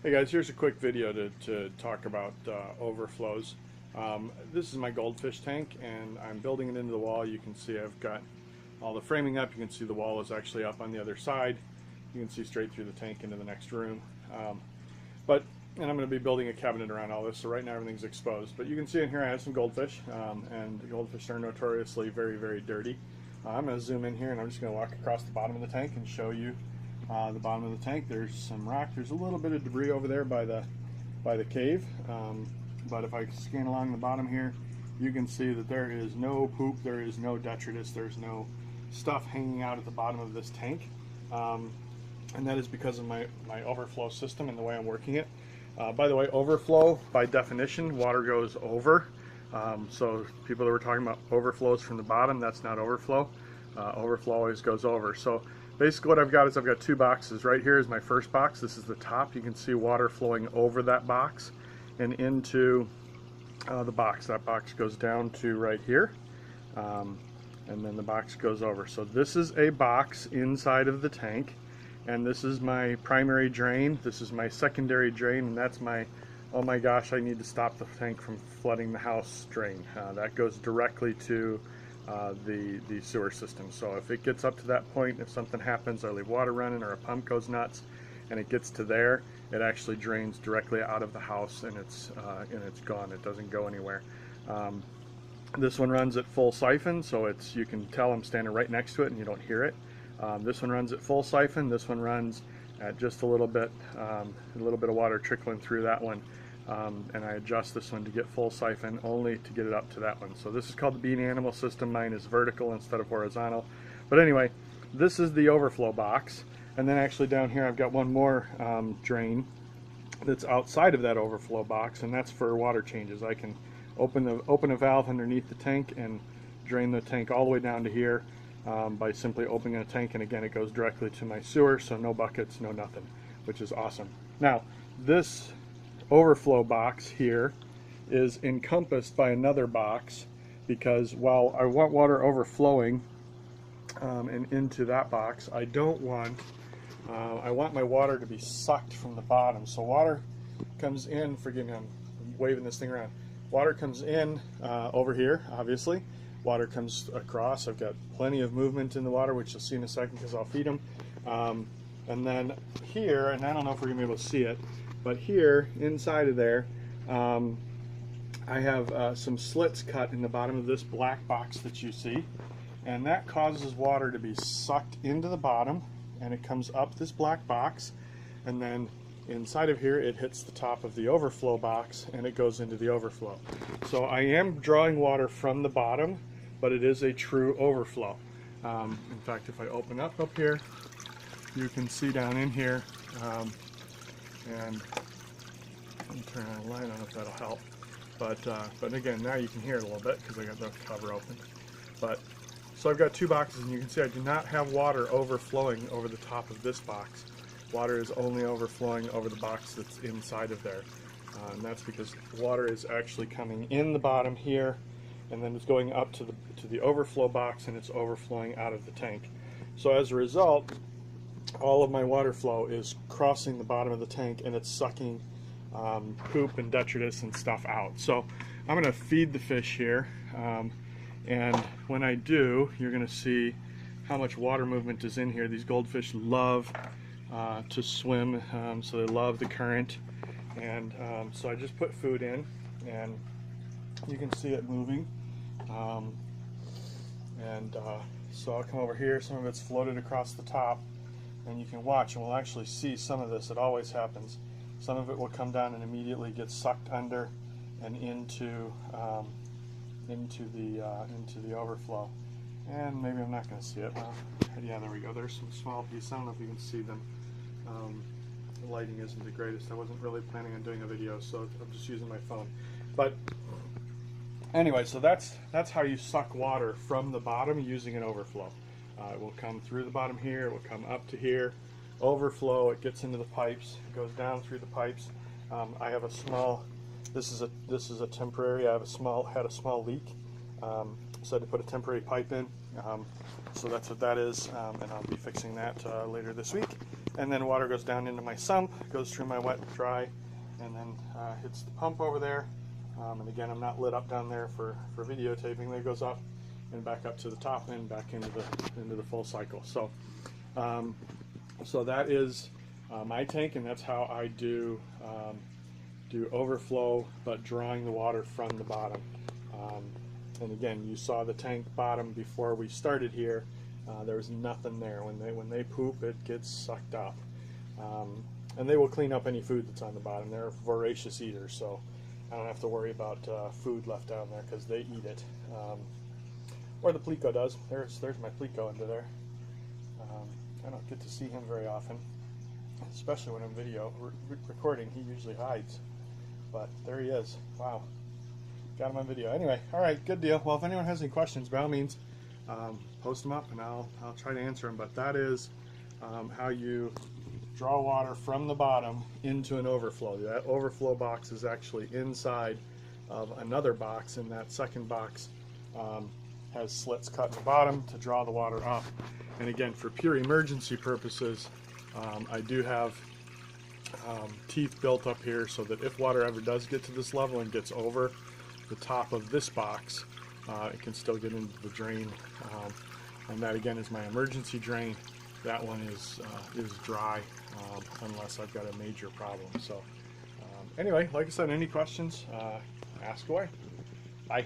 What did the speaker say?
Hey guys, here's a quick video to talk about overflows. This is my goldfish tank and I'm building it into the wall. You can see I've got all the framing up. You can see the wall is actually up on the other side. You can see straight through the tank into the next room. And I'm going to be building a cabinet around all this, so right now everything's exposed. But you can see in here I have some goldfish, and the goldfish are notoriously very, very dirty. I'm going to zoom in here and I'm just going to walk across the bottom of the tank and show you the bottom of the tank. There's some rock. There's a little bit of debris over there by the cave, but if I scan along the bottom here, you can see that there is no poop, there is no detritus, there's no stuff hanging out at the bottom of this tank, and that is because of my overflow system and the way I'm working it. By the way, overflow, by definition, water goes over. So people that were talking about overflows from the bottom, that's not overflow. Overflow always goes over. So basically what I've got is I've got two boxes. Right here is my first box. This is the top. You can see water flowing over that box and into the box. That box goes down to right here, and then the box goes over. So this is a box inside of the tank, and this is my primary drain. This is my secondary drain, and that's my, oh my gosh, I need to stop the tank from flooding the house drain. That goes directly to the sewer system. So if it gets up to that point, if something happens, I leave water running or a pump goes nuts and it gets to there, it actually drains directly out of the house, and it's gone. It doesn't go anywhere. This one runs at full siphon, so you can tell I'm standing right next to it and you don't hear it. This one runs at full siphon. This one runs at just a little bit of water trickling through that one. And I adjust this one to get full siphon only to get it up to that one. So this is called the bean animal system. Mine is vertical instead of horizontal. But anyway, this is the overflow box. And then actually down here I've got one more drain that's outside of that overflow box, and that's for water changes. I can open a valve underneath the tank and drain the tank all the way down to here by simply opening a tank, and again it goes directly to my sewer, so no buckets, no nothing, which is awesome. Now this overflow box here is encompassed by another box, because while I want water overflowing and into that box, I don't want I want my water to be sucked from the bottom. So water comes in, forgive me, I'm waving this thing around. Water comes in over here, obviously. Water comes across. I've got plenty of movement in the water, which you'll see in a second because I'll feed them. And then here, and I don't know if we're gonna be able to see it, but here inside of there, I have some slits cut in the bottom of this black box that you see, and that causes water to be sucked into the bottom, and it comes up this black box, and then inside of here it hits the top of the overflow box and it goes into the overflow. So I am drawing water from the bottom, but it is a true overflow. In fact, if I open up here, you can see down in here, and let me turn on a light. I don't know if that'll help, but again, now you can hear it a little bit because I got the cover open. So I've got two boxes, and you can see I do not have water overflowing over the top of this box. Water is only overflowing over the box that's inside of there, and that's because water is actually coming in the bottom here, and then it's going up to the overflow box, and it's overflowing out of the tank. So as a result, all of my water flow is crossing the bottom of the tank, and it's sucking poop and detritus and stuff out. So I'm going to feed the fish here, and when I do, you're going to see how much water movement is in here. These goldfish love to swim, so they love the current, and so I just put food in, and you can see it moving, so I'll come over here. Some of it's floated across the top, and you can watch, and we'll actually see some of this. It always happens. Some of it will come down and immediately get sucked under and into the overflow. And maybe I'm not going to see it. Well, yeah, there we go. There's some small pieces. I don't know if you can see them. The lighting isn't the greatest. I wasn't really planning on doing a video, so I'm just using my phone. But anyway, so that's how you suck water from the bottom using an overflow. It will come through the bottom here. It will come up to here. Overflow. It gets into the pipes. It goes down through the pipes. I have a small. This is a temporary. I had a small leak, so I had to put a temporary pipe in. So that's what that is, and I'll be fixing that later this week. and then water goes down into my sump, goes through my wet and dry, and then hits the pump over there. And again, I'm not lit up down there for videotaping. There goes up and back up to the top and back into the full cycle. So so that is my tank, and that's how I do overflow, but drawing the water from the bottom. And again, you saw the tank bottom before we started here. There was nothing there. When they poop, it gets sucked up. And they will clean up any food that's on the bottom. They're voracious eaters, so I don't have to worry about food left down there because they eat it. Or the pleco does. There's my pleco under there. I don't get to see him very often, especially when I'm video recording. He usually hides, but there he is. Wow, got him on video. Anyway, all right, good deal. Well, if anyone has any questions, by all means, post them up and I'll try to answer them. But that is how you draw water from the bottom into an overflow. That overflow box is actually inside of another box, and that second box has slits cut in the bottom to draw the water up. And again, for pure emergency purposes, I do have teeth built up here so that if water ever does get to this level and gets over the top of this box, it can still get into the drain. And that again is my emergency drain. That one is dry unless I've got a major problem. So anyway, like I said, any questions, ask away. Bye.